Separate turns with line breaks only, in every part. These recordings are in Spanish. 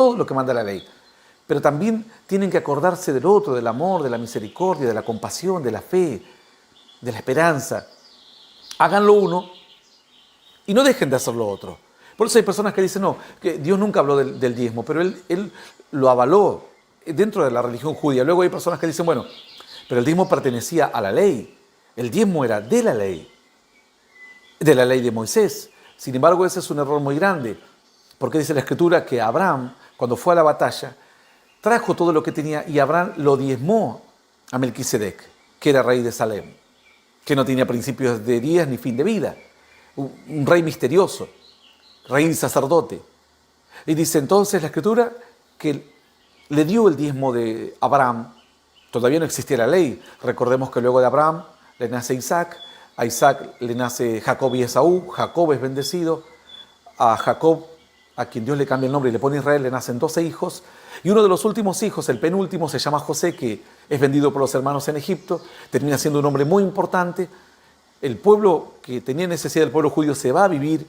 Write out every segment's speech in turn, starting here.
todo lo que manda la ley. Pero también tienen que acordarse del otro, del amor, de la misericordia, de la compasión, de la fe, de la esperanza. Háganlo uno y no dejen de hacer lo otro. Por eso hay personas que dicen, no, que Dios nunca habló del diezmo, pero él lo avaló dentro de la religión judía. Luego hay personas que dicen, bueno, pero el diezmo pertenecía a la ley. El diezmo era de la ley de Moisés. Sin embargo, ese es un error muy grande, porque dice la Escritura que Abraham, cuando fue a la batalla, trajo todo lo que tenía y Abraham lo diezmó a Melquisedec, que era rey de Salem, que no tenía principios de días ni fin de vida, un rey misterioso, rey y sacerdote. Y dice entonces la Escritura que le dio el diezmo de Abraham. Todavía no existía la ley. Recordemos que luego de Abraham le nace Isaac, a Isaac le nace Jacob y Esaú, Jacob es bendecido, a Jacob, a quien Dios le cambia el nombre y le pone Israel, le nacen 12 hijos, y uno de los últimos hijos, el penúltimo, se llama José, que es vendido por los hermanos en Egipto, termina siendo un hombre muy importante. El pueblo que tenía necesidad del pueblo judío se va a vivir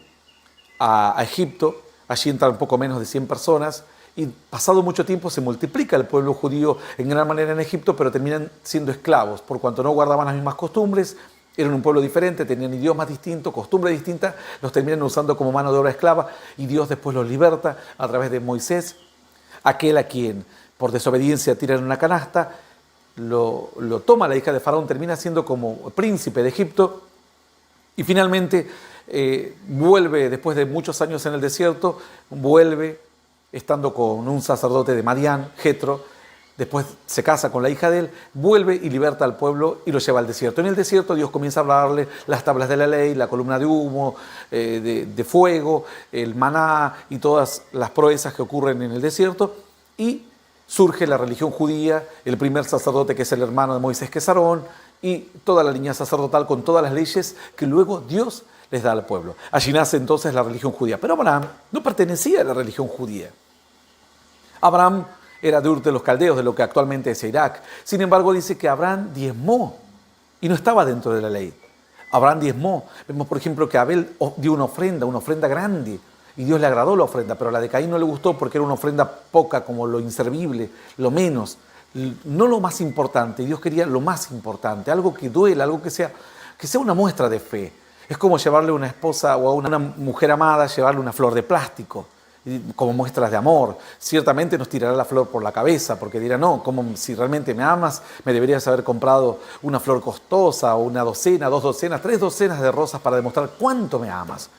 a Egipto, allí entran un poco menos de 100 personas, y pasado mucho tiempo se multiplica el pueblo judío en gran manera en Egipto, pero terminan siendo esclavos, por cuanto no guardaban las mismas costumbres, eran un pueblo diferente, tenían idiomas distintos, costumbres distintas, los terminan usando como mano de obra esclava, y Dios después los liberta a través de Moisés, aquel a quien por desobediencia tiran en una canasta, lo toma la hija de Faraón, termina siendo como príncipe de Egipto, y finalmente vuelve, después de muchos años en el desierto, vuelve estando con un sacerdote de Madián, Jetro, después se casa con la hija de él, vuelve y liberta al pueblo y lo lleva al desierto. En el desierto Dios comienza a hablarle las tablas de la ley, la columna de humo, de fuego, el maná y todas las proezas que ocurren en el desierto, y surge la religión judía, el primer sacerdote que es el hermano de Moisés, que es Aarón, y toda la línea sacerdotal con todas las leyes que luego Dios les da al pueblo. Allí nace entonces la religión judía. Pero Abraham no pertenecía a la religión judía. Abraham era de Ur de los Caldeos, de lo que actualmente es Irak. Sin embargo, dice que Abraham diezmó y no estaba dentro de la ley. Abraham diezmó. Vemos, por ejemplo, que Abel dio una ofrenda grande, y Dios le agradó la ofrenda, pero a la de Caín no le gustó porque era una ofrenda poca, como lo inservible, lo menos, no lo más importante. Dios quería lo más importante, algo que duela, algo que sea una muestra de fe. Es como llevarle a una esposa o a una mujer amada, llevarle una flor de plástico, como muestras de amor. Ciertamente nos tirará la flor por la cabeza, porque dirá, no, como si realmente me amas, me deberías haber comprado una flor costosa, o una docena, 2 docenas, 3 docenas de rosas para demostrar cuánto me amas.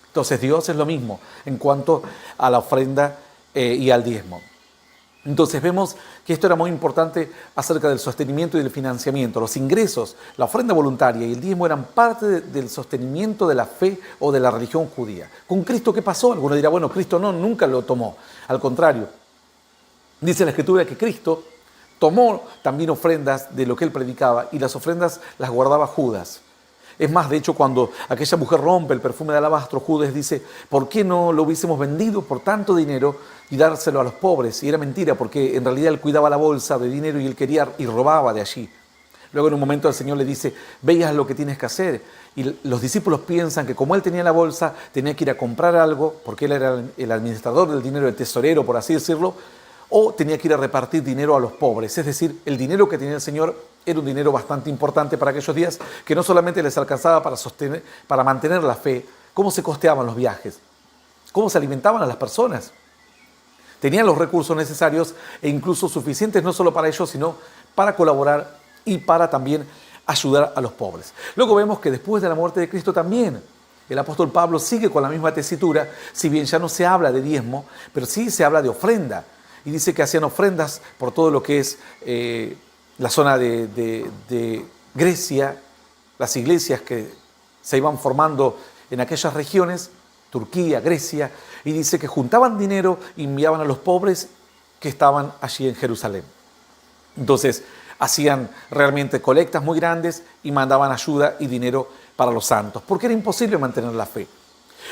Entonces Dios es lo mismo en cuanto a la ofrenda y al diezmo. Entonces vemos que esto era muy importante acerca del sostenimiento y del financiamiento. Los ingresos, la ofrenda voluntaria y el diezmo eran parte del sostenimiento de la fe o de la religión judía. ¿Con Cristo qué pasó? Alguno dirá, bueno, Cristo nunca lo tomó. Al contrario, dice la Escritura que Cristo tomó también ofrendas de lo que él predicaba, y las ofrendas las guardaba Judas. Es más, de hecho, cuando aquella mujer rompe el perfume de alabastro, Judas dice, ¿por qué no lo hubiésemos vendido por tanto dinero y dárselo a los pobres? Y era mentira, porque en realidad él cuidaba la bolsa de dinero y él quería y robaba de allí. Luego en un momento el Señor le dice, veas lo que tienes que hacer. Y los discípulos piensan que como él tenía la bolsa, tenía que ir a comprar algo, porque él era el administrador del dinero, el tesorero, por así decirlo, o tenía que ir a repartir dinero a los pobres. Es decir, el dinero que tenía el Señor era un dinero bastante importante para aquellos días, que no solamente les alcanzaba para mantener la fe, cómo se costeaban los viajes, cómo se alimentaban a las personas. Tenían los recursos necesarios e incluso suficientes no solo para ellos, sino para colaborar y para también ayudar a los pobres. Luego vemos que después de la muerte de Cristo también el apóstol Pablo sigue con la misma tesitura, si bien ya no se habla de diezmo, pero sí se habla de ofrenda. Y dice que hacían ofrendas por todo lo que es la zona de Grecia, las iglesias que se iban formando en aquellas regiones, Turquía, Grecia, y dice que juntaban dinero y enviaban a los pobres que estaban allí en Jerusalén. Entonces hacían realmente colectas muy grandes y mandaban ayuda y dinero para los santos, porque era imposible mantener la fe.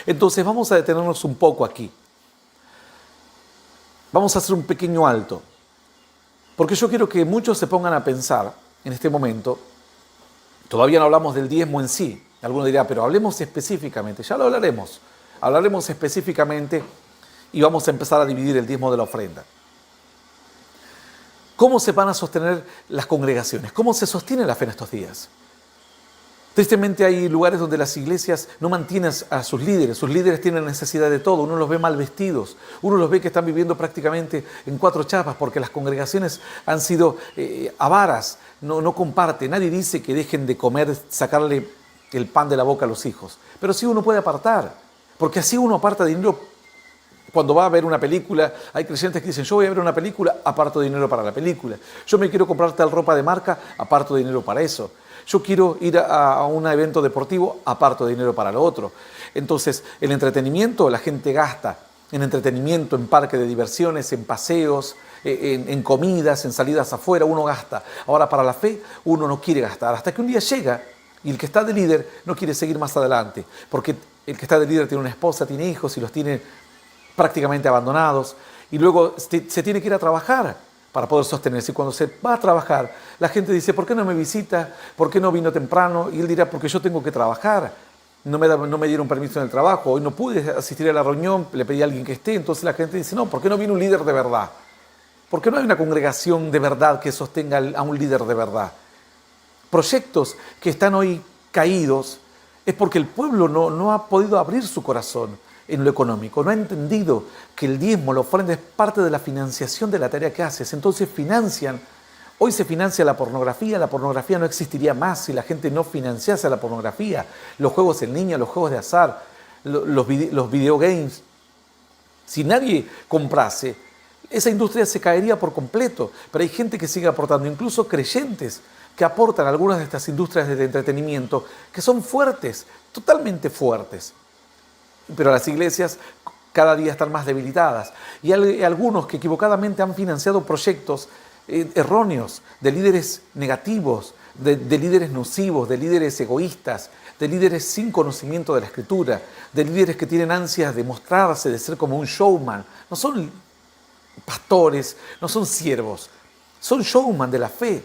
Entonces vamos a detenernos un poco aquí. Vamos a hacer un pequeño alto, porque yo quiero que muchos se pongan a pensar en este momento. Todavía no hablamos del diezmo en sí. Alguno dirá, pero hablemos específicamente. Ya lo hablaremos. Hablaremos específicamente y vamos a empezar a dividir el diezmo de la ofrenda. ¿Cómo se van a sostener las congregaciones? ¿Cómo se sostiene la fe en estos días? Tristemente hay lugares donde las iglesias no mantienen a sus líderes tienen necesidad de todo, uno los ve mal vestidos, uno los ve que están viviendo prácticamente en cuatro chapas porque las congregaciones han sido avaras, no comparten, nadie dice que dejen de comer, sacarle el pan de la boca a los hijos, pero sí uno puede apartar, porque así uno aparta dinero. Cuando va a ver una película, hay creyentes que dicen, yo voy a ver una película, aparto dinero para la película. Yo me quiero comprar tal ropa de marca, aparto dinero para eso. Yo quiero ir a un evento deportivo, aparto dinero para lo otro. Entonces, el entretenimiento, la gente gasta en entretenimiento, en parques de diversiones, en paseos, en comidas, en salidas afuera, uno gasta. Ahora, para la fe, uno no quiere gastar. Hasta que un día llega y el que está de líder no quiere seguir más adelante. Porque el que está de líder tiene una esposa, tiene hijos y los tiene prácticamente abandonados. Y luego se tiene que ir a trabajar para poder sostenerse. Y cuando se va a trabajar, la gente dice, ¿por qué no me visita? ¿Por qué no vino temprano? Y él dirá, porque yo tengo que trabajar. No me dieron permiso en el trabajo. Hoy no pude asistir a la reunión, le pedí a alguien que esté. Entonces la gente dice, no, ¿por qué no viene un líder de verdad? ¿Por qué no hay una congregación de verdad que sostenga a un líder de verdad? Proyectos que están hoy caídos es porque el pueblo no ha podido abrir su corazón en lo económico, no ha entendido que el diezmo, la ofrenda es parte de la financiación de la tarea que haces. Entonces hoy se financia la pornografía no existiría más si la gente no financiase la pornografía, los juegos en línea, los juegos de azar, los videogames. Si nadie comprase, esa industria se caería por completo, pero hay gente que sigue aportando, incluso creyentes que aportan algunas de estas industrias de entretenimiento que son fuertes, totalmente fuertes. Pero las iglesias cada día están más debilitadas. Y hay algunos que equivocadamente han financiado proyectos erróneos, de líderes negativos, de líderes nocivos, de líderes egoístas, de líderes sin conocimiento de la Escritura, de líderes que tienen ansias de mostrarse, de ser como un showman. No son pastores, no son siervos, son showman de la fe.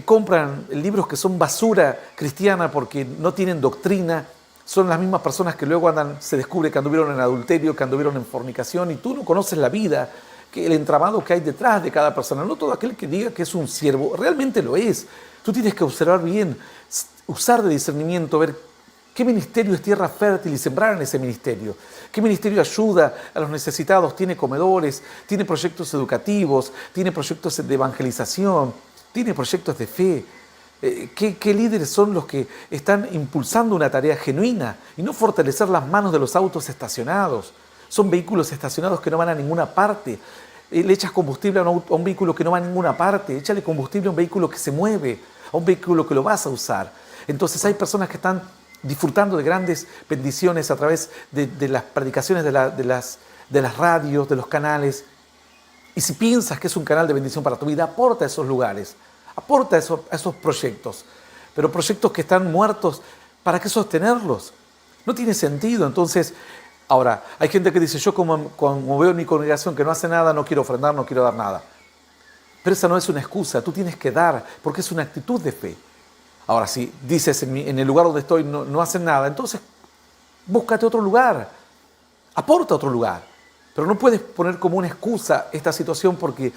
Compran libros que son basura cristiana porque no tienen doctrina. Son las mismas personas que luego se descubre que anduvieron en adulterio, que anduvieron en fornicación, y tú no conoces la vida, que el entramado que hay detrás de cada persona. No todo aquel que diga que es un siervo, realmente lo es. Tú tienes que observar bien, usar de discernimiento, ver qué ministerio es tierra fértil y sembrar en ese ministerio. Qué ministerio ayuda a los necesitados, tiene comedores, tiene proyectos educativos, tiene proyectos de evangelización, tiene proyectos de fe. ¿Qué líderes son los que están impulsando una tarea genuina y no fortalecer las manos de los autos estacionados? Son vehículos estacionados que no van a ninguna parte. Le echas combustible a un vehículo que no va a ninguna parte. Échale combustible a un vehículo que se mueve, a un vehículo que lo vas a usar. Entonces hay personas que están disfrutando de grandes bendiciones a través de las predicaciones de las radios, de los canales. Y si piensas que es un canal de bendición para tu vida, aporta a esos lugares. Aporta a esos proyectos, pero proyectos que están muertos, ¿para qué sostenerlos? No tiene sentido. Entonces, ahora, hay gente que dice, yo como veo en mi congregación que no hace nada, no quiero ofrendar, no quiero dar nada. Pero esa no es una excusa, tú tienes que dar, porque es una actitud de fe. Ahora, si dices, en el lugar donde estoy no hacen nada, entonces búscate otro lugar, aporta a otro lugar. Pero no puedes poner como una excusa esta situación porque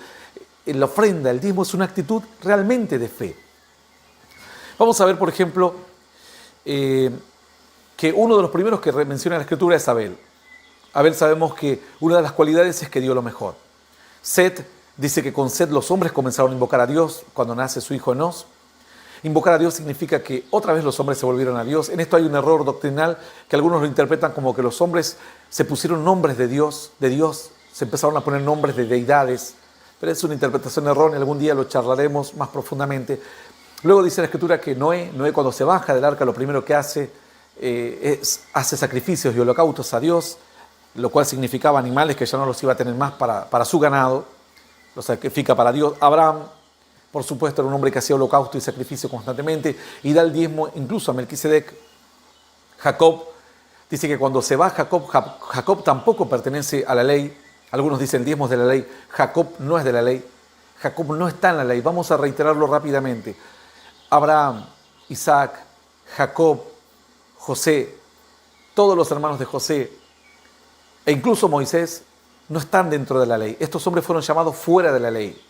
la ofrenda, el diezmo es una actitud realmente de fe. Vamos a ver, por ejemplo, que uno de los primeros que menciona la Escritura es Abel. Abel sabemos que una de las cualidades es que dio lo mejor. Set dice que con Set los hombres comenzaron a invocar a Dios cuando nace su hijo Enós. Invocar a Dios significa que otra vez los hombres se volvieron a Dios. En esto hay un error doctrinal que algunos lo interpretan como que los hombres se pusieron nombres de Dios, se empezaron a poner nombres de deidades. Pero es una interpretación errónea, algún día lo charlaremos más profundamente. Luego dice la Escritura que Noé cuando se baja del arca, lo primero que hace hace sacrificios y holocaustos a Dios, lo cual significaba animales que ya no los iba a tener más para su ganado, los sacrifica para Dios. Abraham, por supuesto, era un hombre que hacía holocausto y sacrificio constantemente y da el diezmo incluso a Melquisedec. Jacob, dice que cuando se va Jacob tampoco pertenece a la ley. Algunos dicen el diezmo es de la ley. Jacob no es de la ley. Jacob no está en la ley. Vamos a reiterarlo rápidamente. Abraham, Isaac, Jacob, José, todos los hermanos de José, e incluso Moisés, no están dentro de la ley. Estos hombres fueron llamados fuera de la ley.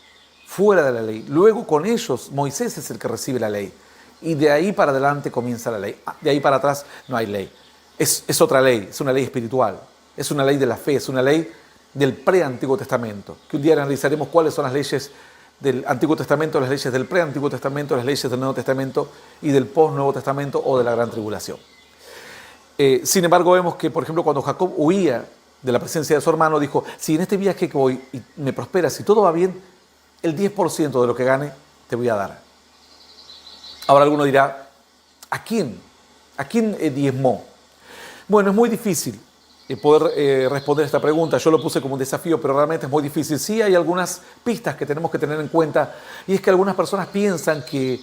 Fuera de la ley. Luego con ellos Moisés es el que recibe la ley. Y de ahí para adelante comienza la ley. De ahí para atrás no hay ley. Es otra ley, es una ley espiritual. Es una ley de la fe, es una ley del pre-Antiguo Testamento. Que un día analizaremos cuáles son las leyes del Antiguo Testamento, las leyes del pre-Antiguo Testamento, las leyes del Nuevo Testamento y del post-Nuevo Testamento o de la Gran Tribulación. Sin embargo, vemos que, por ejemplo, cuando Jacob huía de la presencia de su hermano, dijo, si en este viaje que voy y me prospera, si todo va bien, el 10% de lo que gane te voy a dar. Ahora alguno dirá, ¿a quién? ¿A quién diezmó? Bueno, es muy difícil poder responder esta pregunta. Yo lo puse como un desafío, pero realmente es muy difícil. Sí hay algunas pistas que tenemos que tener en cuenta, y es que algunas personas piensan que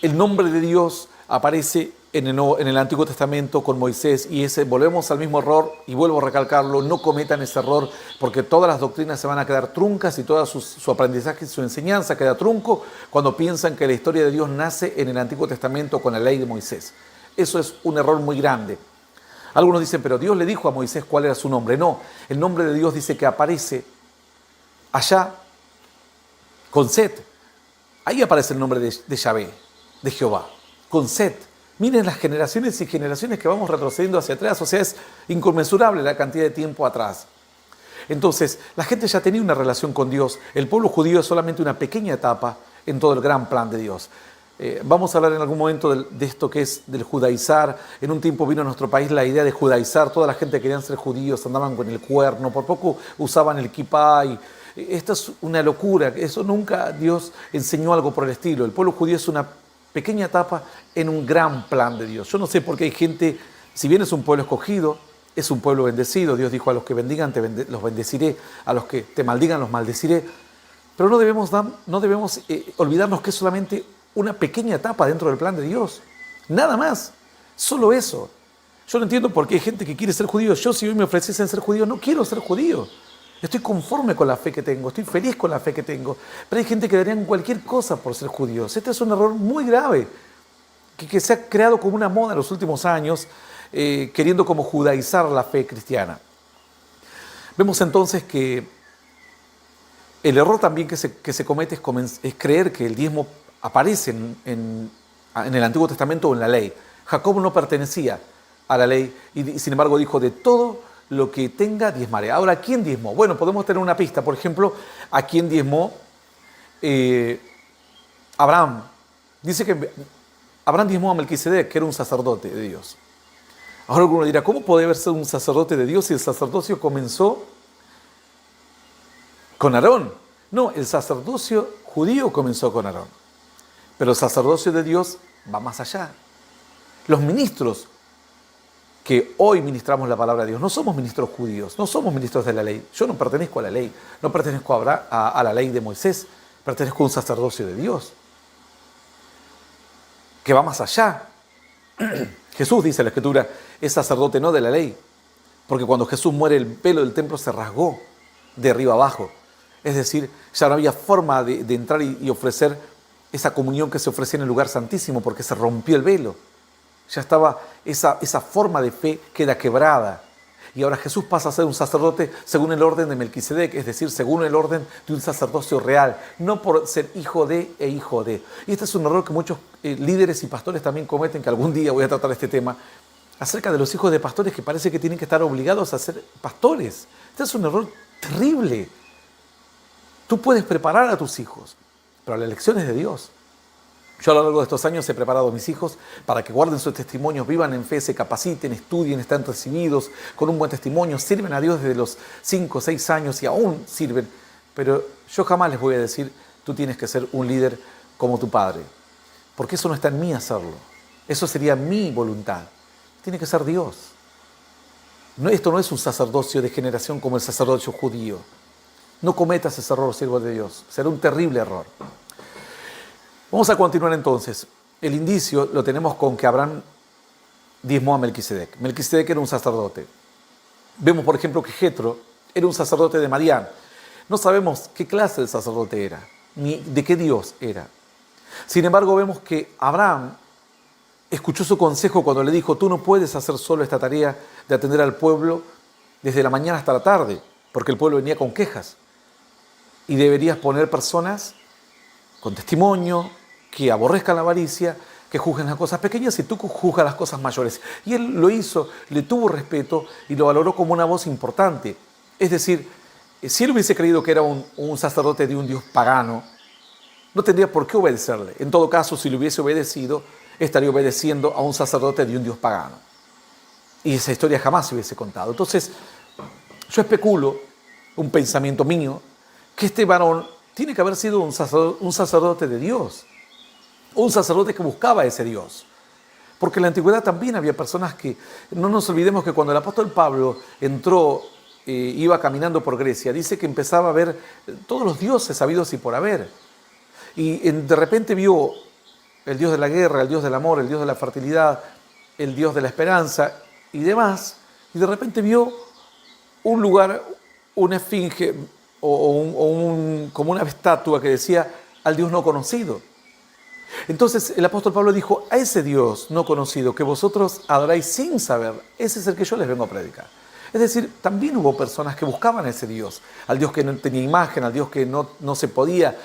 el nombre de Dios aparece en el Antiguo Testamento con Moisés, y volvemos al mismo error, y vuelvo a recalcarlo, no cometan ese error, porque todas las doctrinas se van a quedar truncas y todo su aprendizaje y su enseñanza queda trunco cuando piensan que la historia de Dios nace en el Antiguo Testamento con la ley de Moisés. Eso es un error muy grande. Algunos dicen, pero Dios le dijo a Moisés cuál era su nombre. No, el nombre de Dios dice que aparece allá con Set. Ahí aparece el nombre de Yahvé, de Jehová, con Set. Miren las generaciones y generaciones que vamos retrocediendo hacia atrás. O sea, es inconmensurable la cantidad de tiempo atrás. Entonces, la gente ya tenía una relación con Dios. El pueblo judío es solamente una pequeña etapa en todo el gran plan de Dios. Vamos a hablar en algún momento de esto que es del judaizar. En un tiempo vino a nuestro país la idea de judaizar. Toda la gente quería ser judíos, andaban con el cuerno, por poco usaban el kipá. Esto es una locura. Eso nunca Dios enseñó algo por el estilo. El pueblo judío es una pequeña etapa en un gran plan de Dios. Yo no sé por qué hay gente, si bien es un pueblo escogido, es un pueblo bendecido. Dios dijo, a los que bendigan los bendeciré, a los que te maldigan los maldeciré. Pero no debemos olvidarnos que es solamente una pequeña etapa dentro del plan de Dios. Nada más. Solo eso. Yo no entiendo por qué hay gente que quiere ser judío. Yo, si hoy me ofreciesen ser judío, no quiero ser judío. Estoy conforme con la fe que tengo, estoy feliz con la fe que tengo. Pero hay gente que darían cualquier cosa por ser judíos. Este es un error muy grave, que se ha creado como una moda en los últimos años, queriendo como judaizar la fe cristiana. Vemos entonces que el error también que se comete es creer que el diezmo aparece en el Antiguo Testamento o en la ley. Jacob no pertenecía a la ley y sin embargo dijo, de todo lo que tenga diezmaré. Ahora, ¿quién diezmó? Bueno, podemos tener una pista. Por ejemplo, ¿a quién diezmó Abraham? Dice que Abraham diezmó a Melquisedec, que era un sacerdote de Dios. Ahora alguno dirá, ¿cómo puede ser un sacerdote de Dios si el sacerdocio comenzó con Aarón? No, el sacerdocio judío comenzó con Aarón. Pero el sacerdocio de Dios va más allá. Los ministros que hoy ministramos la palabra de Dios, no somos ministros judíos, no somos ministros de la ley. Yo no pertenezco a la ley, no pertenezco a la ley de Moisés, pertenezco a un sacerdocio de Dios, que va más allá. Jesús, dice la Escritura, es sacerdote no de la ley, porque cuando Jesús muere el velo del templo se rasgó de arriba abajo. Es decir, ya no había forma de entrar y ofrecer esa comunión que se ofrecía en el lugar santísimo, porque se rompió el velo. Ya estaba esa forma de fe queda quebrada. Y ahora Jesús pasa a ser un sacerdote según el orden de Melquisedec, es decir, según el orden de un sacerdocio real, no por ser hijo de e hijo de. Y este es un error que muchos líderes y pastores también cometen, que algún día voy a tratar este tema, acerca de los hijos de pastores que parece que tienen que estar obligados a ser pastores. Este es un error terrible. Tú puedes preparar a tus hijos, pero la elección es de Dios. Yo a lo largo de estos años he preparado a mis hijos para que guarden sus testimonios, vivan en fe, se capaciten, estudien, estén recibidos con un buen testimonio, sirven a Dios desde los 5 o 6 años y aún sirven. Pero yo jamás les voy a decir, tú tienes que ser un líder como tu padre, porque eso no está en mí hacerlo. Eso sería mi voluntad. Tiene que ser Dios. Esto no es un sacerdocio de generación como el sacerdocio judío. No cometas ese error, siervo de Dios. Será un terrible error. Vamos a continuar entonces. El indicio lo tenemos con que Abraham diezmó a Melquisedec. Melquisedec era un sacerdote. Vemos, por ejemplo, que Jetro era un sacerdote de Madián. No sabemos qué clase de sacerdote era, ni de qué Dios era. Sin embargo, vemos que Abraham escuchó su consejo cuando le dijo, tú no puedes hacer solo esta tarea de atender al pueblo desde la mañana hasta la tarde. porque el pueblo venía con quejas. Y deberías poner personas con testimonio, que aborrezcan la avaricia, que juzguen las cosas pequeñas y tú juzgas las cosas mayores. Y él lo hizo, le tuvo respeto y lo valoró como una voz importante. Es decir, si él hubiese creído que era un sacerdote de un dios pagano, no tendría por qué obedecerle. En todo caso, si le hubiese obedecido, estaría obedeciendo a un sacerdote de un dios pagano. Y esa historia jamás se hubiese contado. Entonces, yo especulo, un pensamiento mío, que este varón tiene que haber sido un sacerdote de Dios, un sacerdote que buscaba a ese Dios. Porque en la antigüedad también había personas que, no nos olvidemos que cuando el apóstol Pablo entró, iba caminando por Grecia, dice que empezaba a ver todos los dioses habidos y por haber. Y de repente vio el Dios de la guerra, el Dios del amor, el Dios de la fertilidad, el Dios de la esperanza y demás. Y de repente vio un lugar, una esfinge como una estatua que decía al Dios no conocido. Entonces el apóstol Pablo dijo, a ese Dios no conocido que vosotros adoráis sin saber, ese es el que yo les vengo a predicar. Es decir, también hubo personas que buscaban a ese Dios, al Dios que no tenía imagen, al Dios que no se podía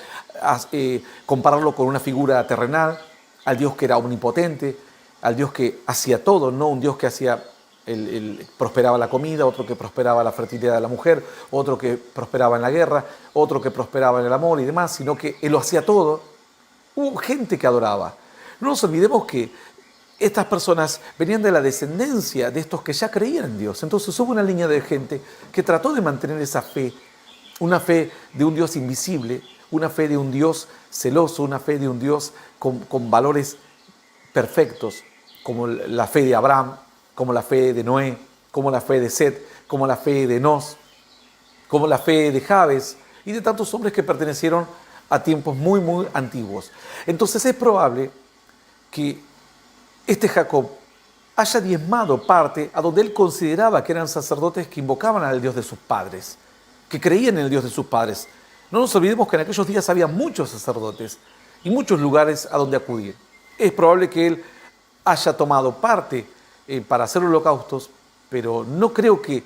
compararlo con una figura terrenal, al Dios que era omnipotente, al Dios que hacía todo, no un Dios que hacía prosperaba la comida, otro que prosperaba la fertilidad de la mujer, otro que prosperaba en la guerra, otro que prosperaba en el amor y demás, sino que Él lo hacía todo. Hubo gente que adoraba. No nos olvidemos que estas personas venían de la descendencia de estos que ya creían en Dios. Entonces hubo una línea de gente que trató de mantener esa fe, una fe de un Dios invisible, una fe de un Dios celoso, una fe de un Dios con valores perfectos, como la fe de Abraham, como la fe de Noé, como la fe de Set, como la fe de Enos, como la fe de Jabes y de tantos hombres que pertenecieron a tiempos muy, muy antiguos. Entonces es probable que este Jacob haya diezmado parte a donde él consideraba que eran sacerdotes que invocaban al Dios de sus padres, que creían en el Dios de sus padres. No nos olvidemos que en aquellos días había muchos sacerdotes y muchos lugares a donde acudir. Es probable que él haya tomado parte para hacer holocaustos, pero no creo que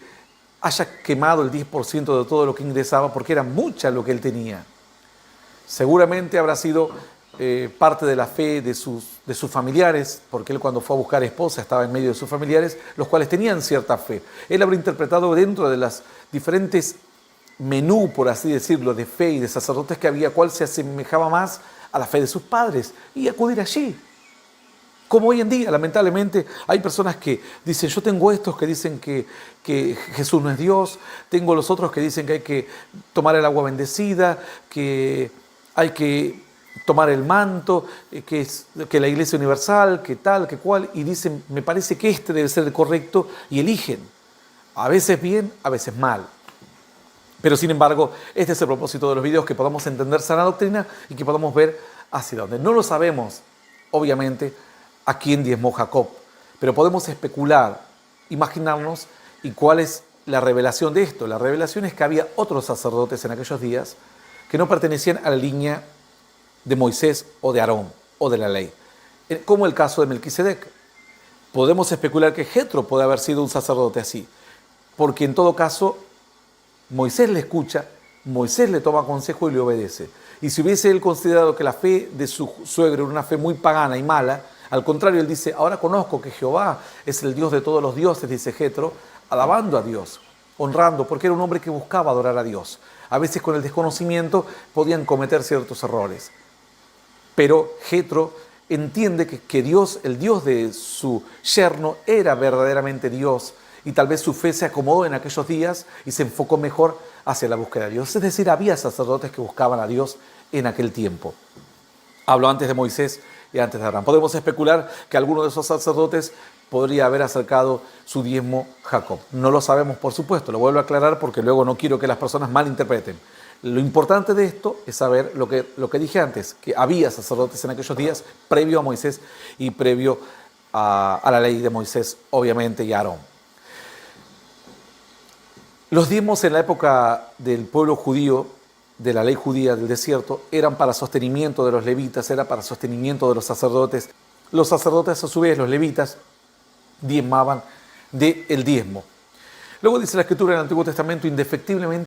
haya quemado el 10% de todo lo que ingresaba, porque era mucha lo que él tenía. Seguramente habrá sido parte de la fe de sus familiares, porque él cuando fue a buscar esposa estaba en medio de sus familiares, los cuales tenían cierta fe. Él habrá interpretado dentro de las diferentes menú, por así decirlo, de fe y de sacerdotes que había, cuál se asemejaba más a la fe de sus padres, y acudir allí. Como hoy en día, lamentablemente, hay personas que dicen, yo tengo estos que dicen que Jesús no es Dios, tengo los otros que dicen que hay que tomar el agua bendecida, que hay que tomar el manto, que la Iglesia Universal, que tal, que cual, y dicen, me parece que este debe ser el correcto, y eligen, a veces bien, a veces mal. Pero sin embargo, este es el propósito de los videos, que podamos entender sana doctrina y que podamos ver hacia dónde. No lo sabemos, obviamente, a quién diezmó Jacob, pero podemos especular, imaginarnos y cuál es la revelación de esto. La revelación es que había otros sacerdotes en aquellos días que no pertenecían a la línea de Moisés o de Aarón o de la ley, como el caso de Melquisedec. Podemos especular que Jetro puede haber sido un sacerdote así, porque en todo caso Moisés le escucha, Moisés le toma consejo y le obedece. Y si hubiese él considerado que la fe de su suegro era una fe muy pagana y mala, al contrario, él dice, ahora conozco que Jehová es el Dios de todos los dioses, dice Jetro, alabando a Dios, honrando, porque era un hombre que buscaba adorar a Dios. A veces con el desconocimiento podían cometer ciertos errores. Pero Jetro entiende que Dios, el Dios de su yerno, era verdaderamente Dios, y tal vez su fe se acomodó en aquellos días y se enfocó mejor hacia la búsqueda de Dios. Es decir, había sacerdotes que buscaban a Dios en aquel tiempo. Hablo antes de Moisés y antes de Abraham. Podemos especular que alguno de esos sacerdotes podría haber acercado su diezmo Jacob. No lo sabemos, por supuesto, lo vuelvo a aclarar porque luego no quiero que las personas malinterpreten. Lo importante de esto es saber lo que dije antes, que había sacerdotes en aquellos días previo a Moisés y previo a la ley de Moisés, obviamente, y Aarón. Los diezmos en la época del pueblo judío, de la ley judía del desierto, eran para sostenimiento de los levitas, era para sostenimiento de los sacerdotes. Los sacerdotes, a su vez, los levitas, diezmaban del diezmo. Luego dice la Escritura en el Antiguo Testamento, indefectiblemente